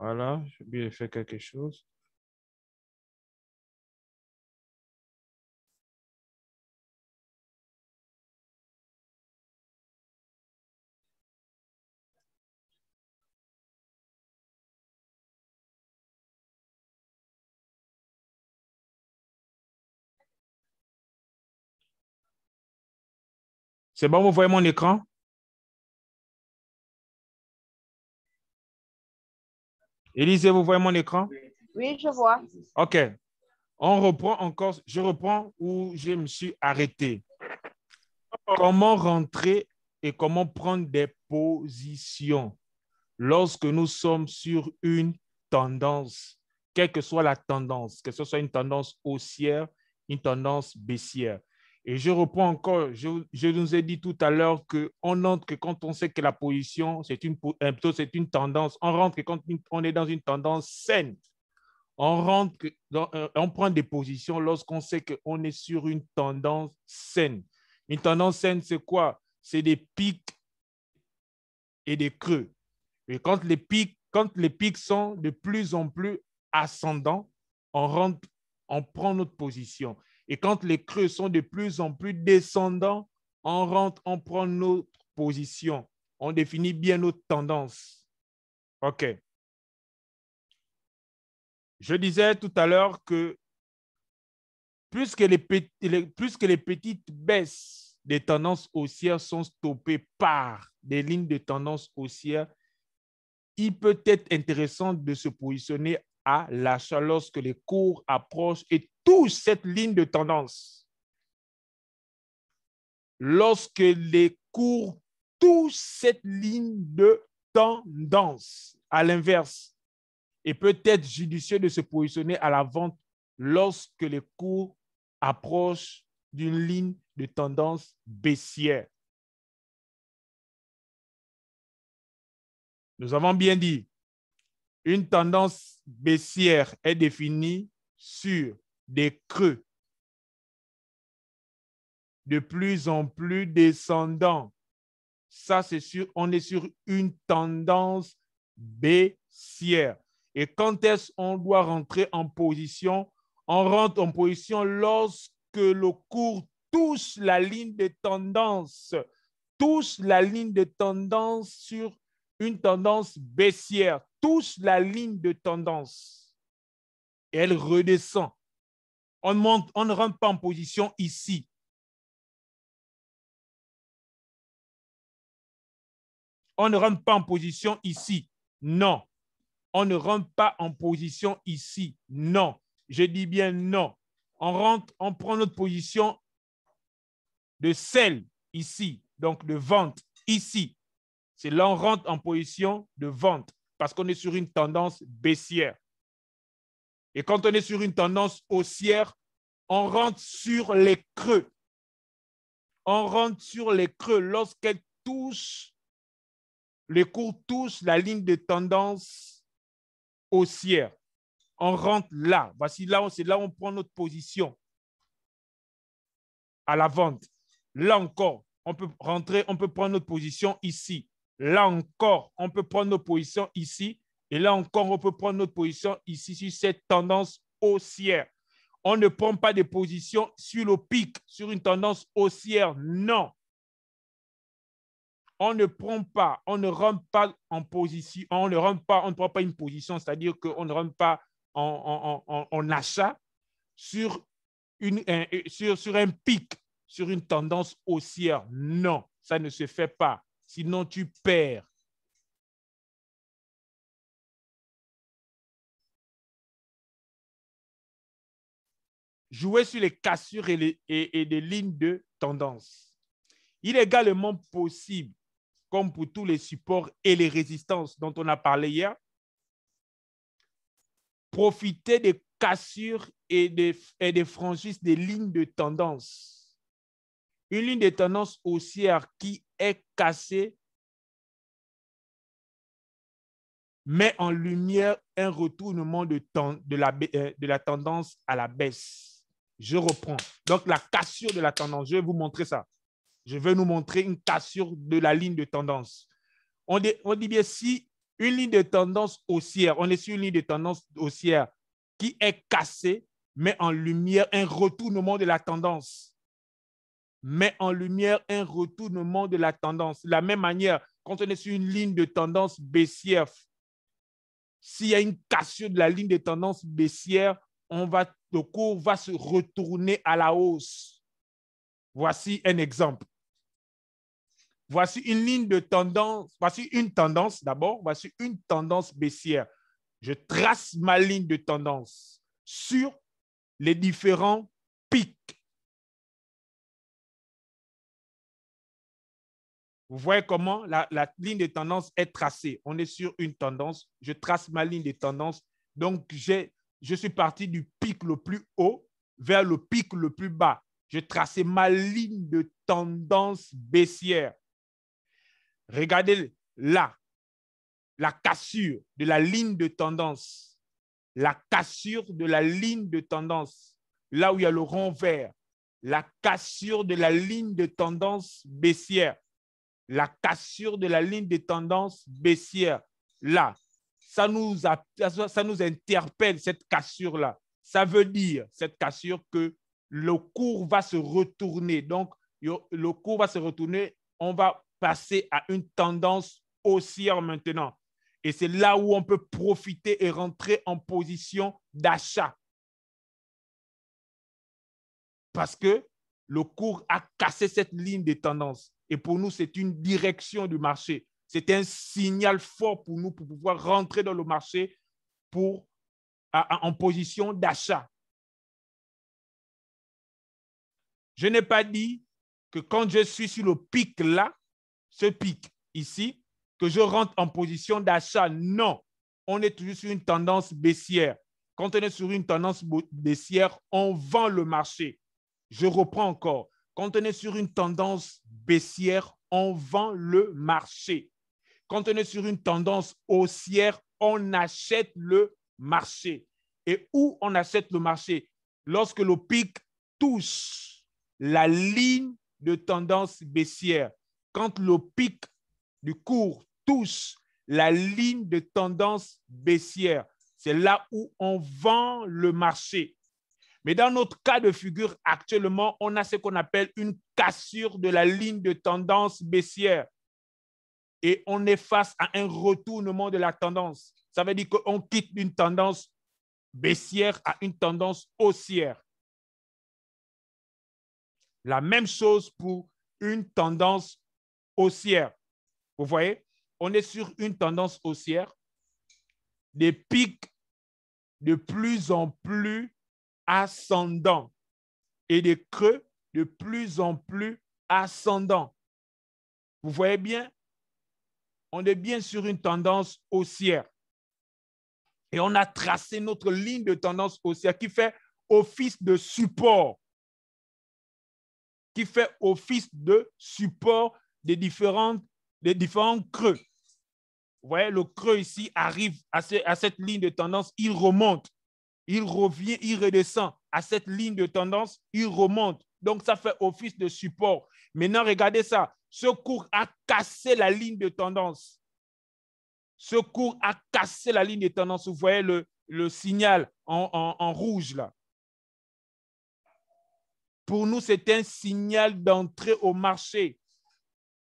Voilà, j'ai oublié de faire quelque chose. C'est bon, vous voyez mon écran? Élisée, vous voyez mon écran? Oui, je vois. OK. On reprend encore. Je reprends où je me suis arrêté. Comment rentrer et comment prendre des positions lorsque nous sommes sur une tendance, quelle que soit la tendance, que ce soit une tendance haussière, une tendance baissière. Et je reprends encore, je nous ai dit tout à l'heure qu'on entre que quand on sait que la position, c'est une tendance, on rentre que quand on est dans une tendance saine. On prend des positions lorsqu'on sait qu'on est sur une tendance saine. Une tendance saine, c'est quoi? C'est des pics et des creux. Et quand les pics sont de plus en plus ascendants, on prend notre position. Et quand les creux sont de plus en plus descendants, on rentre, on prend notre position. On définit bien notre tendance. OK. Je disais tout à l'heure que plus que les petites baisses des tendances haussières sont stoppées par des lignes de tendance haussière, il peut être intéressant de se positionner à l'achat lorsque les cours approchent et touchent cette ligne de tendance. Lorsque les cours touchent cette ligne de tendance, à l'inverse, il peut être judicieux de se positionner à la vente lorsque les cours approchent d'une ligne de tendance baissière. Nous avons bien dit, une tendance baissière est définie sur des creux de plus en plus descendants. Ça, c'est sûr, on est sur une tendance baissière. Et quand est-ce qu'on doit rentrer en position? On rentre en position lorsque le cours touche la ligne de tendance, touche la ligne de tendance sur une tendance baissière, touche la ligne de tendance. Et elle redescend. On ne rentre pas en position ici. On ne rentre pas en position ici. Non. On ne rentre pas en position ici. Non. Je dis bien non. On rentre, on prend notre position de sell ici, donc de vente ici. C'est là on rentre en position de vente parce qu'on est sur une tendance baissière. Et quand on est sur une tendance haussière, on rentre sur les creux. On rentre sur les creux lorsqu'elle touche, les cours touchent la ligne de tendance haussière. On rentre là. Voici là, c'est là où on prend notre position à la vente. Là encore, on peut rentrer, on peut prendre notre position ici. Là encore, on peut prendre notre position ici. Et là encore, on peut prendre notre position ici sur cette tendance haussière. On ne prend pas de position sur le pic, sur une tendance haussière. Non. On ne prend pas, on ne rentre pas en position, on ne prend pas une position, c'est-à-dire qu'on ne rentre pas en achat sur un pic, sur une tendance haussière. Non, ça ne se fait pas. Sinon, tu perds. Jouer sur les cassures et des lignes de tendance. Il est également possible, comme pour tous les supports et les résistances dont on a parlé hier, profiter des cassures et des franchises des lignes de tendance. Une ligne de tendance haussière qui est cassée met en lumière un retournement de la tendance à la baisse. Je reprends. Donc, la cassure de la tendance, je vais vous montrer ça. Je vais nous montrer une cassure de la ligne de tendance. On dit bien si Une ligne de tendance haussière, on est sur une ligne de tendance haussière qui est cassée, met en lumière un retournement de la tendance. Met en lumière un retournement de la tendance. De la même manière, quand on est sur une ligne de tendance baissière, s'il y a une cassure de la ligne de tendance baissière, le cours va se retourner à la hausse. Voici un exemple. Voici une ligne de tendance, voici une tendance d'abord, voici une tendance baissière. Je trace ma ligne de tendance sur les différents pics. Vous voyez comment la ligne de tendance est tracée. On est sur une tendance, je trace ma ligne de tendance. Donc, je suis parti du pic le plus haut vers le pic le plus bas. Je tracé ma ligne de tendance baissière. Regardez là, la cassure de la ligne de tendance. La cassure de la ligne de tendance, là où il y a le rond vert. La cassure de la ligne de tendance baissière. La cassure de la ligne de tendance baissière. Là, ça nous interpelle, cette cassure-là. Ça veut dire, cette cassure, que le cours va se retourner. Donc, le cours va se retourner. On va passer à une tendance haussière maintenant. Et c'est là où on peut profiter et rentrer en position d'achat. Parce que le cours a cassé cette ligne de tendance. Et pour nous, c'est une direction du marché. C'est un signal fort pour nous pour pouvoir rentrer dans le marché en position d'achat. Je n'ai pas dit que quand je suis sur le pic là, ce pic ici, que je rentre en position d'achat. Non, on est toujours sur une tendance baissière. Quand on est sur une tendance baissière, on vend le marché. Je reprends encore. Quand on est sur une tendance baissière, on vend le marché. Quand on est sur une tendance haussière, on achète le marché. Et où on achète le marché? Lorsque le pic touche la ligne de tendance baissière. Quand le pic du cours touche la ligne de tendance baissière, c'est là où on vend le marché. Mais dans notre cas de figure, actuellement, on a ce qu'on appelle une cassure de la ligne de tendance baissière. Et on est face à un retournement de la tendance. Ça veut dire qu'on quitte d'une tendance baissière à une tendance haussière. La même chose pour une tendance haussière. Vous voyez, on est sur une tendance haussière, des pics de plus en plus ascendants et des creux de plus en plus ascendants. Vous voyez bien, on est bien sur une tendance haussière. Et on a tracé notre ligne de tendance haussière qui fait office de support. Qui fait office de support des différents creux. Vous voyez, le creux ici arrive à cette ligne de tendance, il remonte, il revient, il redescend à cette ligne de tendance, il remonte. Donc, ça fait office de support. Maintenant, regardez ça. Ce cours a cassé la ligne de tendance. Ce cours a cassé la ligne de tendance. Vous voyez le signal en rouge là. Pour nous, c'est un signal d'entrée au marché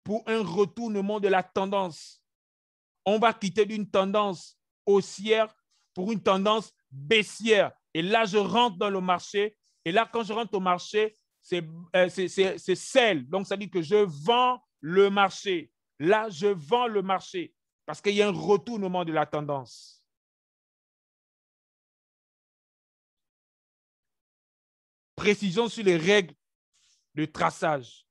pour un retournement de la tendance. On va quitter d'une tendance haussière pour une tendance baissière. Et là, je rentre dans le marché. Et là, quand je rentre au marché, c'est sell. Donc, ça dit que je vends le marché. Là, je vends le marché parce qu'il y a un retournement de la tendance. Précision sur les règles de traçage.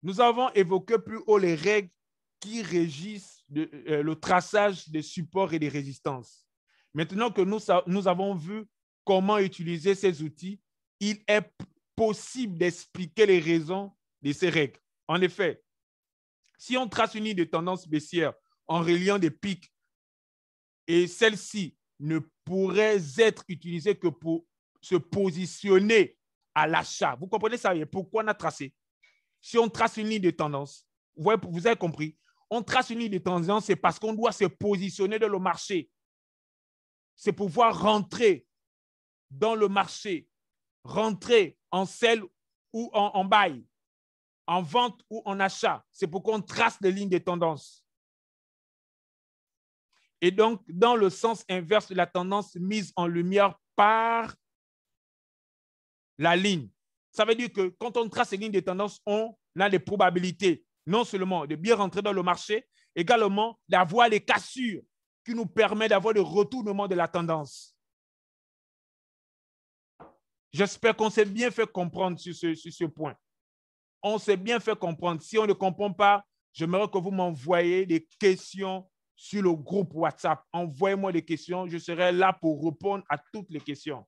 Nous avons évoqué plus haut les règles qui régissent le traçage des supports et des résistances. Maintenant que nous avons vu comment utiliser ces outils, il est possible d'expliquer les raisons de ces règles. En effet, si on trace une ligne de tendance baissière en reliant des pics et celle-ci ne pourrait être utilisée que pour se positionner à l'achat. Vous comprenez ça? Pourquoi on a tracé? Si on trace une ligne de tendance, vous avez compris, on trace une ligne de tendance, c'est parce qu'on doit se positionner dans le marché. C'est pouvoir rentrer dans le marché, rentrer en sell ou en buy, en vente ou en achat. C'est pourquoi on trace des lignes de tendance. Et donc, dans le sens inverse de la tendance mise en lumière par la ligne. Ça veut dire que quand on trace ces lignes de tendance, on a des probabilités non seulement de bien rentrer dans le marché, également d'avoir les cassures qui nous permettent d'avoir le retournement de la tendance. J'espère qu'on s'est bien fait comprendre sur ce point. On s'est bien fait comprendre. Si on ne comprend pas, j'aimerais que vous m'envoyiez des questions sur le groupe WhatsApp. Envoyez-moi des questions. Je serai là pour répondre à toutes les questions.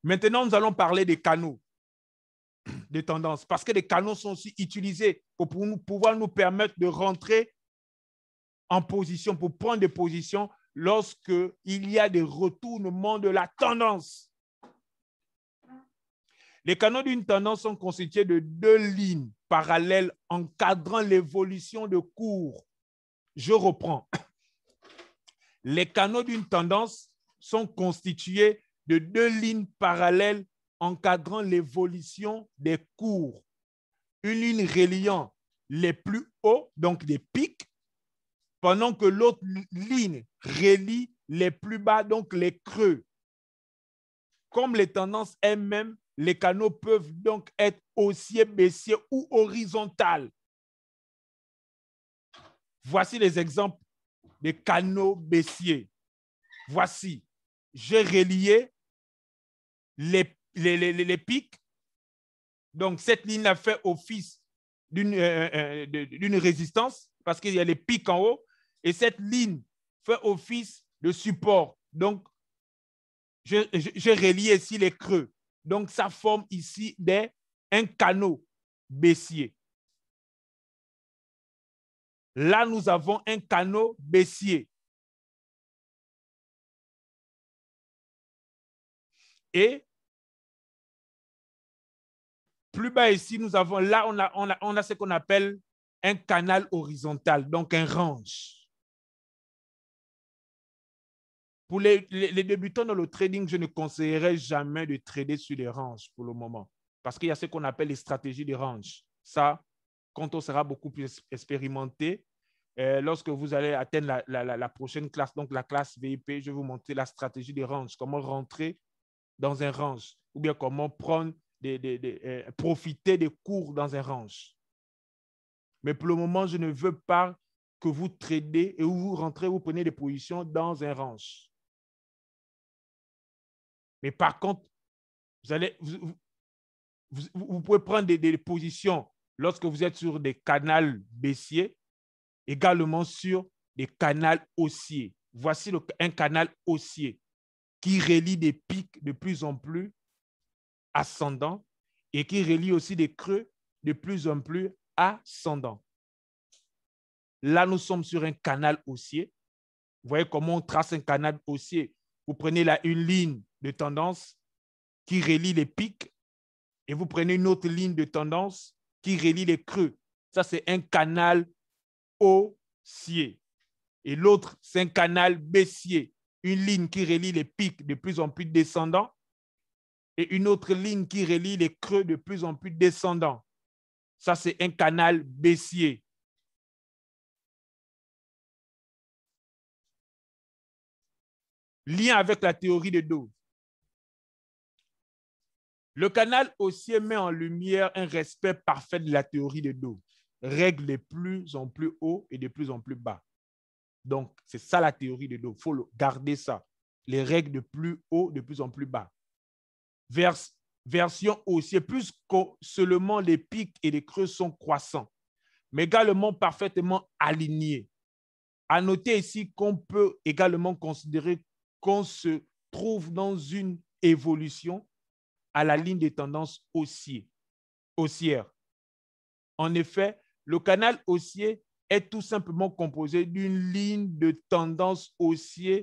Maintenant, nous allons parler des canaux de tendance parce que les canaux sont aussi utilisés pour pouvoir nous permettre de rentrer en position, pour prendre des positions lorsqu'il y a des retournements de la tendance. Les canaux d'une tendance sont constitués de deux lignes parallèles encadrant l'évolution de cours. Je reprends. Les canaux d'une tendance sont constitués de deux lignes parallèles encadrant l'évolution des cours. Une ligne reliant les plus hauts, donc des pics, pendant que l'autre ligne relie les plus bas, donc les creux. Comme les tendances elles-mêmes, les canaux peuvent donc être haussiers, baissiers ou horizontales. Voici les exemples des canaux baissiers. Voici, j'ai relié les pics. Donc, cette ligne a fait office d'une résistance parce qu'il y a les pics en haut. Et cette ligne fait office de support. Donc, j'ai relié ici les creux. Donc, ça forme ici un canot baissier. Là, nous avons un canot baissier. Et plus bas ici, nous avons, là, on a ce qu'on appelle un canal horizontal, donc un range. Pour les débutants dans le trading, je ne conseillerais jamais de trader sur les ranges pour le moment, parce qu'il y a ce qu'on appelle les stratégies de range. Ça, quand on sera beaucoup plus expérimenté, lorsque vous allez atteindre la prochaine classe, donc la classe VIP, je vais vous montrer la stratégie de range, comment rentrer dans un range, ou bien comment prendre profiter des cours dans un range. Mais pour le moment, je ne veux pas que vous tradez et vous rentrez, vous prenez des positions dans un range. Mais par contre, vous pouvez prendre des positions lorsque vous êtes sur des canaux baissiers, également sur des canaux haussiers. Voici un canal haussier qui relie des pics de plus en plus ascendants et qui relie aussi des creux de plus en plus ascendants. Là, nous sommes sur un canal haussier. Vous voyez comment on trace un canal haussier. Vous prenez là une ligne de tendance qui relie les pics et vous prenez une autre ligne de tendance qui relie les creux. Ça, c'est un canal haussier. Et l'autre, c'est un canal baissier. Une ligne qui relie les pics de plus en plus descendants et une autre ligne qui relie les creux de plus en plus descendants. Ça, c'est un canal baissier. Lien avec la théorie de Dove. Le canal haussier met en lumière un respect parfait de la théorie de Dove. Règle de plus en plus haut et de plus en plus bas. Donc, c'est ça la théorie de Dove. Il faut garder ça. Les règles de plus haut, de plus en plus bas. Version haussier, plus que seulement les pics et les creux sont croissants, mais également parfaitement alignés. À noter ici qu'on peut également considérer qu'on se trouve dans une évolution à la ligne de tendance haussière. En effet, le canal haussier est tout simplement composé d'une ligne de tendance haussière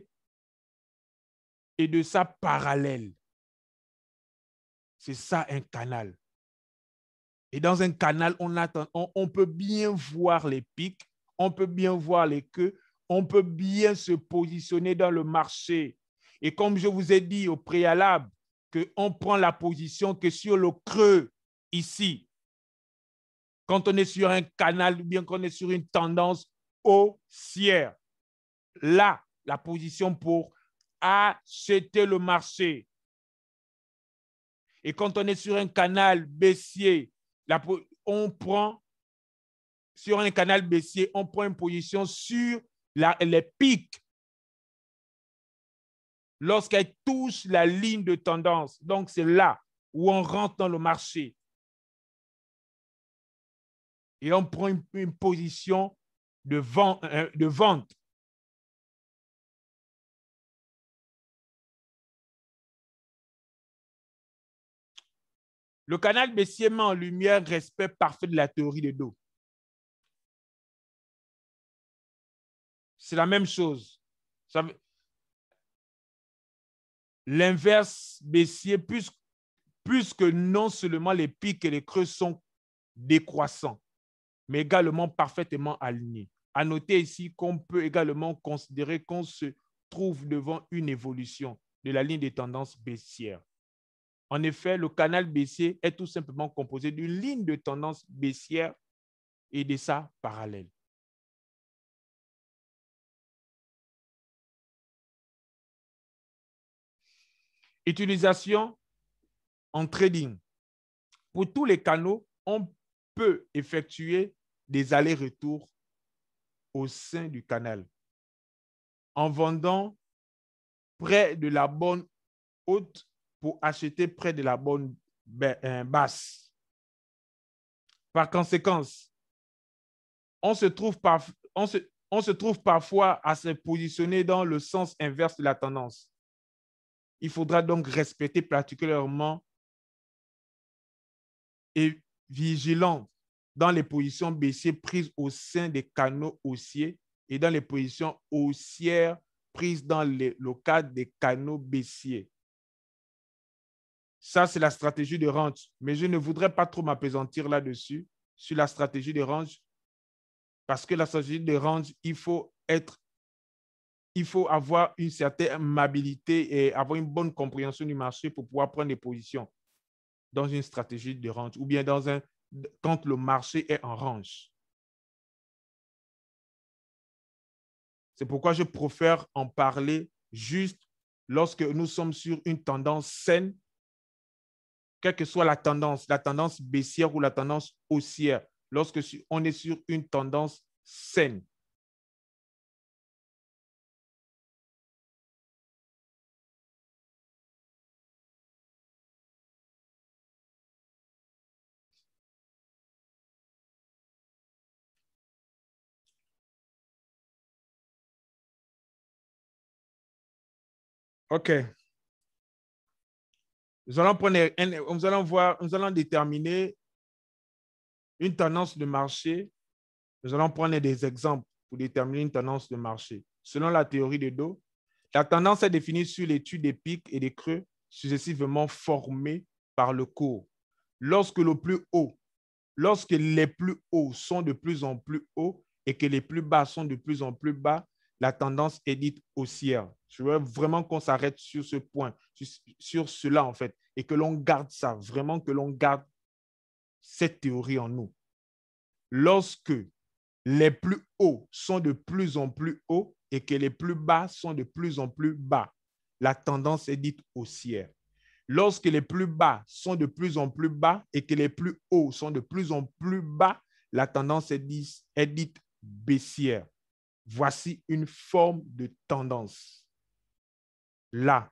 et de sa parallèle. C'est ça un canal. Et dans un canal, on peut bien voir les pics, on peut bien voir les queues, on peut bien se positionner dans le marché. Et comme je vous ai dit au préalable, qu'on prend la position que sur le creux ici. Quand on est sur un canal ou bien qu'on est sur une tendance haussière, là, la position pour acheter le marché. Et quand on est sur un canal baissier, on prend sur un canal baissier, on prend une position sur les pics lorsqu'elle touche la ligne de tendance. Donc, c'est là où on rentre dans le marché. Et on prend une position de vente. Le canal baissier met en lumière respect parfait de la théorie de dos. C'est la même chose. L'inverse baissier, puisque non seulement les pics et les creux sont décroissants, mais également parfaitement alignés. À noter ici qu'on peut également considérer qu'on se trouve devant une évolution de la ligne des tendances baissières. En effet, le canal baissier est tout simplement composé d'une ligne de tendance baissière et de sa parallèle. Utilisation en trading. Pour tous les canaux, on peut effectuer des allers-retours au sein du canal en vendant près de la borne haute pour acheter près de la borne basse. Par conséquent, on se trouve parfois à se positionner dans le sens inverse de la tendance. Il faudra donc respecter particulièrement et vigilant dans les positions baissières prises au sein des canaux haussiers et dans les positions haussières prises dans le cadre des canaux baissiers. Ça, c'est la stratégie de range. Mais je ne voudrais pas trop m'appesantir là-dessus, sur la stratégie de range, parce que la stratégie de range, il faut avoir une certaine amabilité et avoir une bonne compréhension du marché pour pouvoir prendre des positions dans une stratégie de range ou bien quand le marché est en range. C'est pourquoi je préfère en parler juste lorsque nous sommes sur une tendance saine, quelle que soit la tendance baissière ou la tendance haussière, lorsque on est sur une tendance saine. OK. Nous allons déterminer une tendance de marché. Nous allons prendre des exemples pour déterminer une tendance de marché. Selon la théorie de dos, la tendance est définie sur l'étude des pics et des creux successivement formés par le cours. Lorsque les plus hauts sont de plus en plus hauts et que les plus bas sont de plus en plus bas, la tendance est dite haussière. Je veux vraiment qu'on s'arrête sur ce point, sur cela en fait, et que l'on garde ça, vraiment que l'on garde cette théorie en nous. Lorsque les plus hauts sont de plus en plus hauts et que les plus bas sont de plus en plus bas, la tendance est dite haussière. Lorsque les plus bas sont de plus en plus bas et que les plus hauts sont de plus en plus bas, la tendance est dite baissière. Voici une forme de tendance. Là,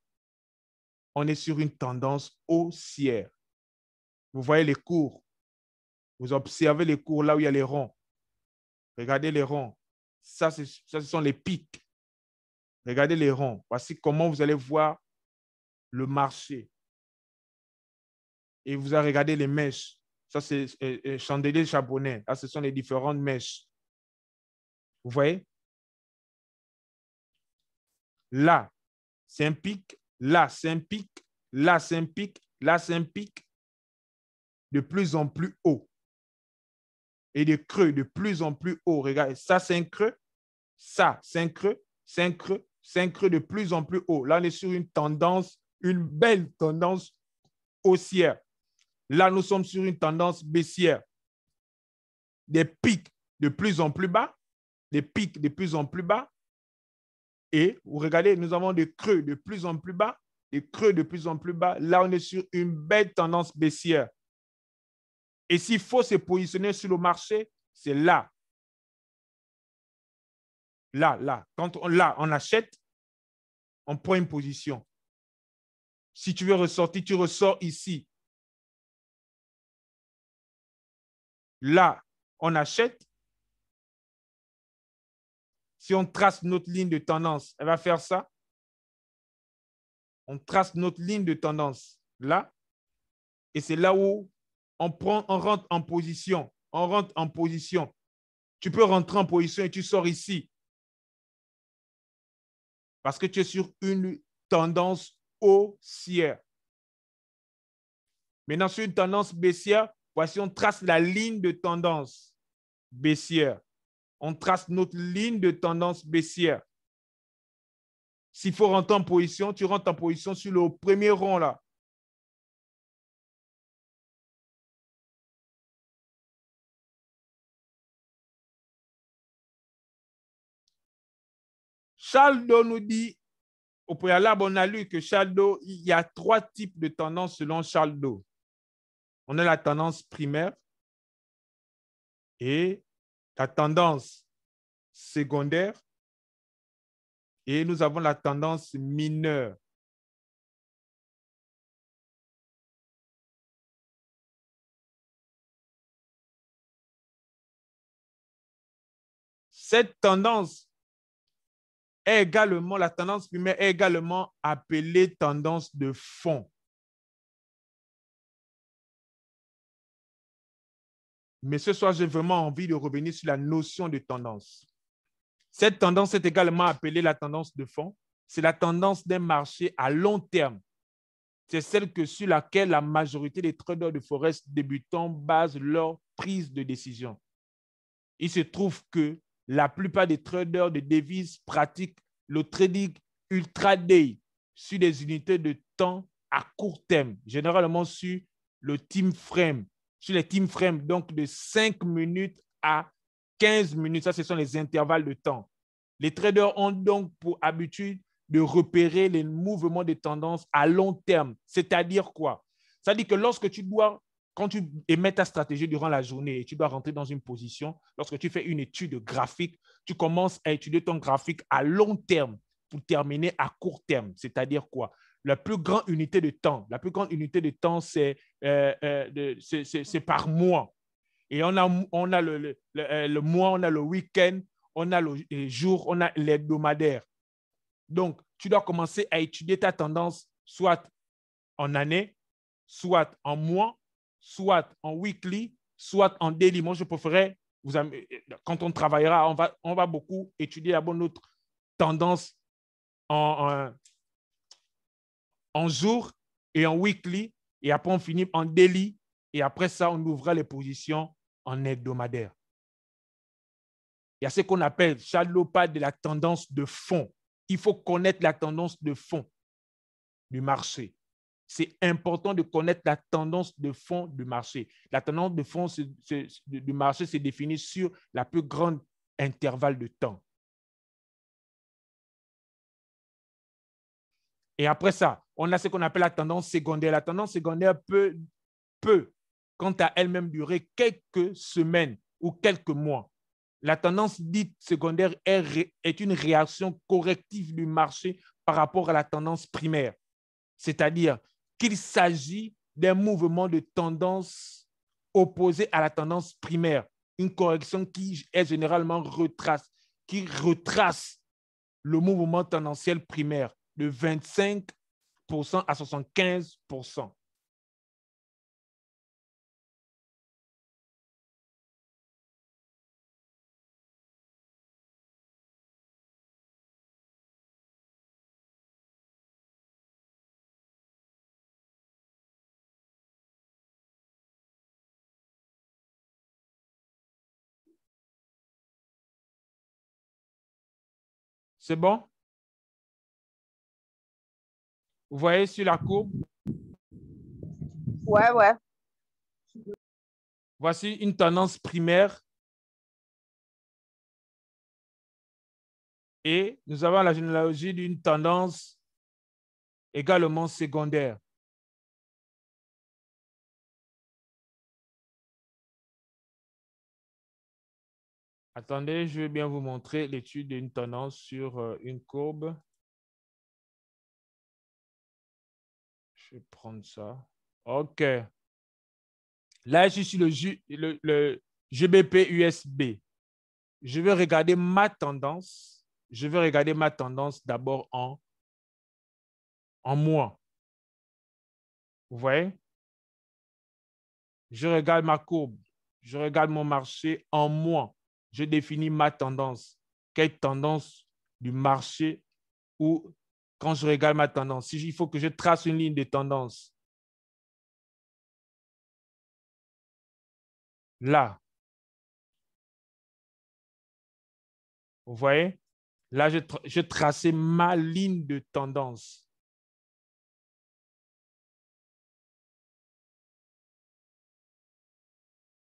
on est sur une tendance haussière. Vous voyez les cours. Vous observez les cours là où il y a les ronds. Regardez les ronds. Ça, ce sont les pics. Regardez les ronds. Voici comment vous allez voir le marché. Et vous allez regarder les mèches. Ça, c'est chandelier charbonnet. Là, ce sont les différentes mèches. Vous voyez? Là, c'est un pic. Là, c'est un pic. Là, c'est un pic. Là, c'est un pic de plus en plus haut. et des creux de plus en plus hauts. Regardez, ça, c'est un creux. Ça, c'est un creux. C'est un creux. C'est un creux de plus en plus haut. Là, on est sur une tendance, une belle tendance haussière. Là, nous sommes sur une tendance baissière. Des pics de plus en plus bas. Des pics de plus en plus bas. Et vous regardez, nous avons des creux de plus en plus bas. Des creux de plus en plus bas. Là, on est sur une belle tendance baissière. Et s'il faut se positionner sur le marché, c'est là. Là. Quand on achète, on prend une position. Si tu veux ressortir, tu ressors ici. Là, on achète. Si on trace notre ligne de tendance, elle va faire ça. On trace notre ligne de tendance là. Et c'est là où on rentre en position. On rentre en position. Tu peux rentrer en position et tu sors ici. Parce que tu es sur une tendance haussière. Maintenant, sur une tendance baissière, voici, on trace la ligne de tendance baissière. On trace notre ligne de tendance baissière. S'il faut rentrer en position, tu rentres en position sur le premier rond là. Charles Do nous dit, au préalable, on a lu que Charles Do, il y a 3 types de tendances selon Charles Do. On a la tendance primaire et la tendance secondaire et nous avons la tendance mineure. Cette tendance est également, la tendance primaire est également appelée tendance de fond. Mais ce soir, j'ai vraiment envie de revenir sur la notion de tendance. Cette tendance est également appelée la tendance de fond. C'est la tendance d'un marché à long terme. C'est celle sur laquelle la majorité des traders de forex débutants basent leur prise de décision. Il se trouve que la plupart des traders de devises pratiquent le trading ultra-day sur des unités de temps à court terme, généralement sur le time frame, sur les time frames, donc de 5 minutes à 15 minutes. Ça, ce sont les intervalles de temps. Les traders ont donc pour habitude de repérer les mouvements de tendance à long terme. C'est-à-dire quoi? C'est-à-dire que lorsque tu dois, quand tu émets ta stratégie durant la journée et tu dois rentrer dans une position, lorsque tu fais une étude graphique, tu commences à étudier ton graphique à long terme pour terminer à court terme. C'est-à-dire quoi? La plus grande unité de temps, c'est par mois. Et on a le mois, on a le week-end, on a le jour, on a l'hebdomadaire. Donc, tu dois commencer à étudier ta tendance soit en année, soit en mois, soit en weekly, soit en daily. Moi, je préférerais, quand on travaillera, on va beaucoup étudier d'abord notre tendance en jour et en weekly, et après on finit en daily, et après ça, on ouvrira les positions en hebdomadaire. Il y a ce qu'on appelle, Charles parle de la tendance de fond. Il faut connaître la tendance de fond du marché. C'est important de connaître la tendance de fond du marché. La tendance de fond du marché se définit sur la plus grande intervalle de temps. Et après ça, on a ce qu'on appelle la tendance secondaire. La tendance secondaire peut quant à elle-même, durer quelques semaines ou quelques mois. La tendance dite secondaire est une réaction corrective du marché par rapport à la tendance primaire. C'est-à-dire qu'il s'agit d'un mouvement de tendance opposé à la tendance primaire, une correction qui est généralement qui retrace le mouvement tendanciel primaire de 25% à 75%. C'est bon? Vous voyez sur la courbe? Ouais, ouais. Voici une tendance primaire. Et nous avons la généalogie d'une tendance également secondaire. Attendez, je vais bien vous montrer l'étude d'une tendance sur une courbe. Je vais prendre ça. OK. Là, je suis sur le GBP USB. Je vais regarder ma tendance. Je vais regarder ma tendance d'abord en mois. Vous voyez? Je regarde ma courbe. Je regarde mon marché en mois. Je définis ma tendance. Quelle tendance du marché ou quand je regarde ma tendance. Il faut que je trace une ligne de tendance. Là. Vous voyez? Là, je traçais ma ligne de tendance.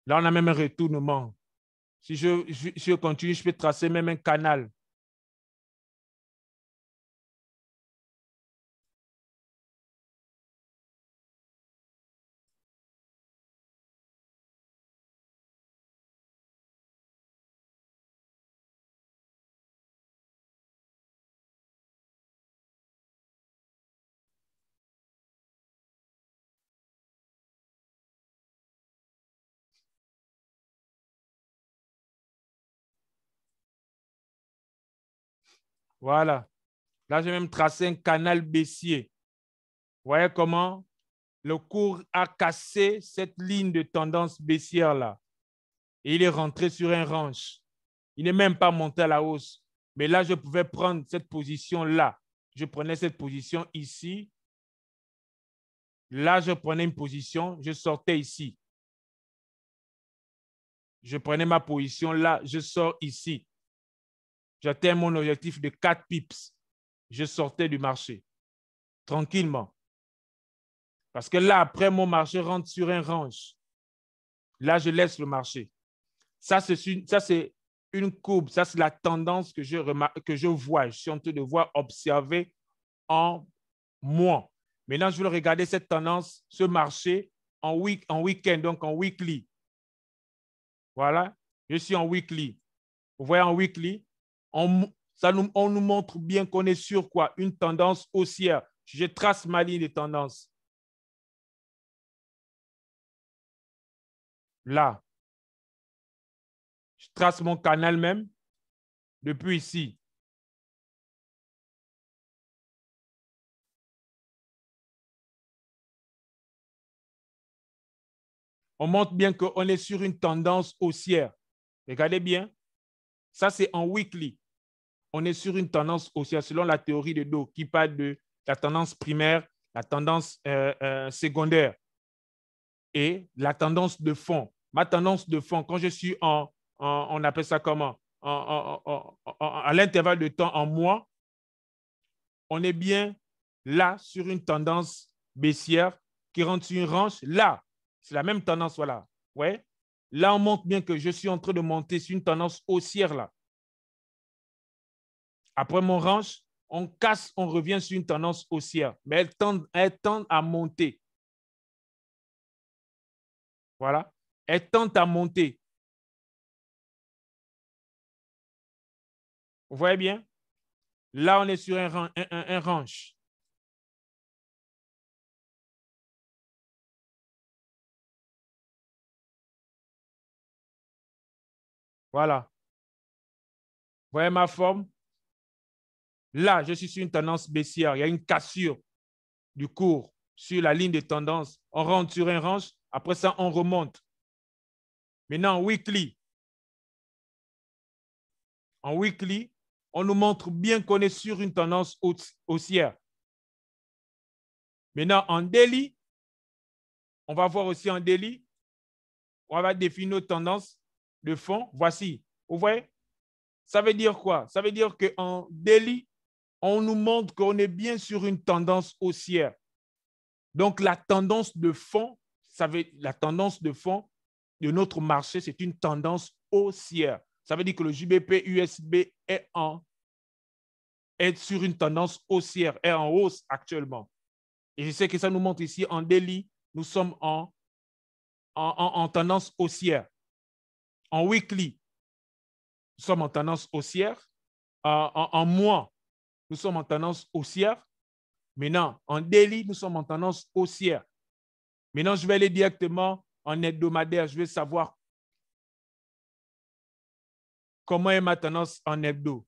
Là, on a même un retournement. Si je continue, je peux tracer même un canal. Voilà. Là, j'ai même tracé un canal baissier. Vous voyez comment le cours a cassé cette ligne de tendance baissière-là. Et il est rentré sur un range. Il n'est même pas monté à la hausse. Mais là, je pouvais prendre cette position-là. Je prenais cette position ici. Là, je prenais une position, je sortais ici. Je prenais ma position là, je sors ici. J'atteins mon objectif de 4 pips. Je sortais du marché tranquillement. Parce que là, après, mon marché rentre sur un range. Là, je laisse le marché. Ça, c'est une courbe. Ça, c'est la tendance que je vois. Je suis en train de voir, observer en mois. Maintenant, je vais regarder cette tendance, ce marché en week-end, donc en weekly. Voilà, je suis en weekly. Vous voyez, en weekly, on nous montre bien qu'on est sur quoi? Une tendance haussière. Je trace ma ligne de tendance. Là, je trace mon canal même depuis ici. On montre bien qu'on est sur une tendance haussière. Regardez bien. Ça, c'est en weekly. On est sur une tendance haussière selon la théorie de Dow qui parle de la tendance primaire, la tendance secondaire et la tendance de fond. Ma tendance de fond, quand je suis on appelle ça comment? À l'intervalle de temps en mois, on est bien là sur une tendance baissière qui rentre sur une range. Là, c'est la même tendance, voilà. Ouais. Là, on montre bien que je suis en train de monter sur une tendance haussière là. Après mon range, on casse, on revient sur une tendance haussière, mais elle tend à monter. Voilà. Elle tend à monter. Vous voyez bien? Là, on est sur un range. Voilà. Vous voyez ma forme? Là, je suis sur une tendance baissière. Il y a une cassure du cours sur la ligne de tendance. On rentre sur un range. Après ça, on remonte. Maintenant, en weekly, on nous montre bien qu'on est sur une tendance haussière. Maintenant, en daily, on va voir aussi en daily, on va définir nos tendances de fond. Voici. Vous voyez? Ça veut dire quoi? Ça veut dire qu'en daily, on nous montre qu'on est bien sur une tendance haussière. Donc, la tendance de fond, la tendance de fond de notre marché, c'est une tendance haussière. Ça veut dire que le JBP-USB est sur une tendance haussière, est en hausse actuellement. Et je sais que ça nous montre ici en daily, nous sommes en tendance haussière. En weekly, nous sommes en tendance haussière. En mois, nous sommes en tendance haussière. Maintenant, en daily, nous sommes en tendance haussière. Maintenant, je vais aller directement en hebdomadaire. Je vais savoir comment est ma tendance en hebdo.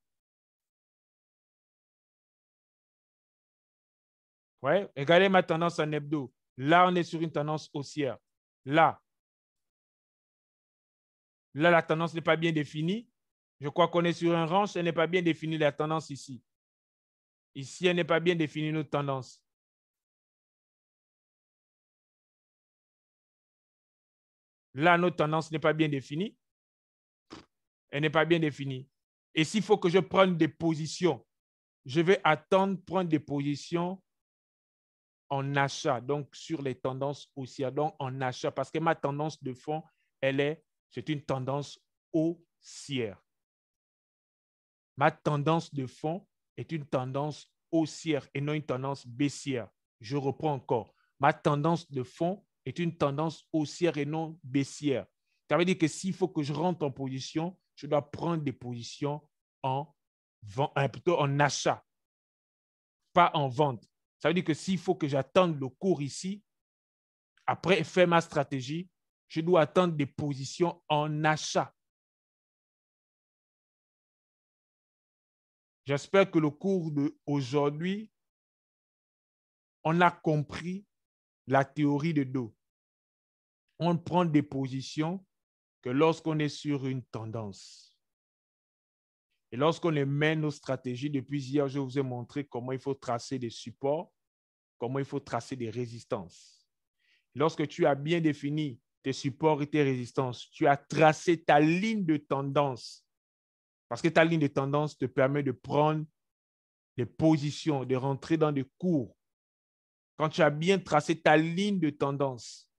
Ouais, regardez ma tendance en hebdo. Là, on est sur une tendance haussière. Là, la tendance n'est pas bien définie. Je crois qu'on est sur un range. Elle n'est pas bien définie, la tendance ici. Ici, elle n'est pas bien définie, notre tendance. Là, notre tendance n'est pas bien définie. Elle n'est pas bien définie. Et s'il faut que je prenne des positions, je vais attendre prendre des positions en achat, donc sur les tendances haussières, donc en achat, parce que ma tendance de fond, c'est une tendance haussière. Ma tendance de fond est une tendance haussière et non une tendance baissière. Je reprends encore. Ma tendance de fond est une tendance haussière et non baissière. Ça veut dire que s'il faut que je rentre en position, je dois prendre des positions plutôt en achat, pas en vente. Ça veut dire que s'il faut que j'attende le cours ici, après faire ma stratégie, je dois attendre des positions en achat. J'espère que le cours d'aujourd'hui, on a compris la théorie de dos. On prend des positions que lorsqu'on est sur une tendance. Et lorsqu'on émet nos stratégies, depuis hier, je vous ai montré comment il faut tracer des supports, comment il faut tracer des résistances. Lorsque tu as bien défini tes supports et tes résistances, tu as tracé ta ligne de tendance. Parce que ta ligne de tendance te permet de prendre des positions, de rentrer dans des cours. Quand tu as bien tracé ta ligne de tendance,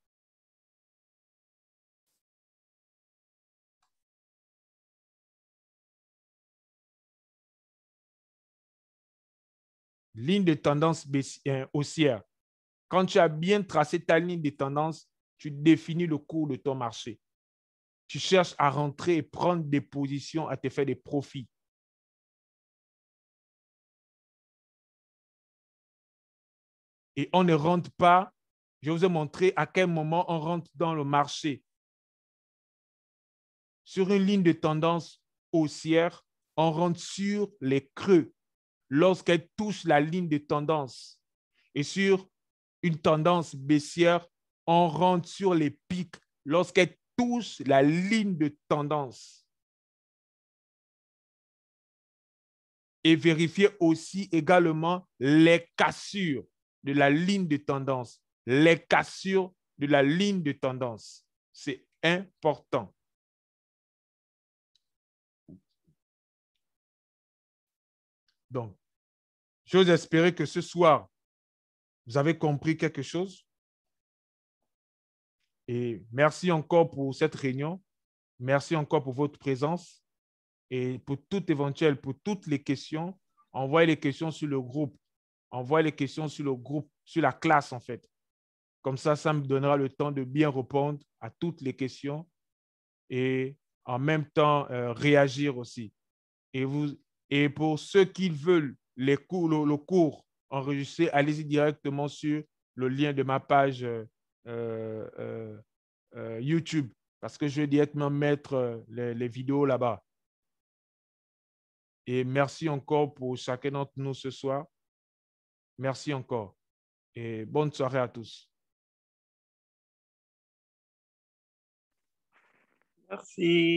ligne de tendance haussière, quand tu as bien tracé ta ligne de tendance, tu définis le cours de ton marché. Tu cherches à rentrer et prendre des positions, à te faire des profits. Et on ne rentre pas, je vous ai montré à quel moment on rentre dans le marché. Sur une ligne de tendance haussière, on rentre sur les creux lorsqu'elle touche la ligne de tendance. Et sur une tendance baissière, on rentre sur les pics lorsqu'elle touche la ligne de tendance. Et vérifier aussi également les cassures de la ligne de tendance. Les cassures de la ligne de tendance. C'est important. Donc, j'ose espérer que ce soir, vous avez compris quelque chose. Et merci encore pour cette réunion. Merci encore pour votre présence. Et pour toutes les questions, envoyez les questions sur le groupe. Envoyez les questions sur le groupe, sur la classe en fait. Comme ça me donnera le temps de bien répondre à toutes les questions et en même temps réagir aussi. Et pour ceux qui veulent le cours enregistré, allez-y directement sur le lien de ma page YouTube parce que je vais directement mettre les vidéos là-bas. Et merci encore pour chacun d'entre nous ce soir. Merci encore. Et bonne soirée à tous. Merci.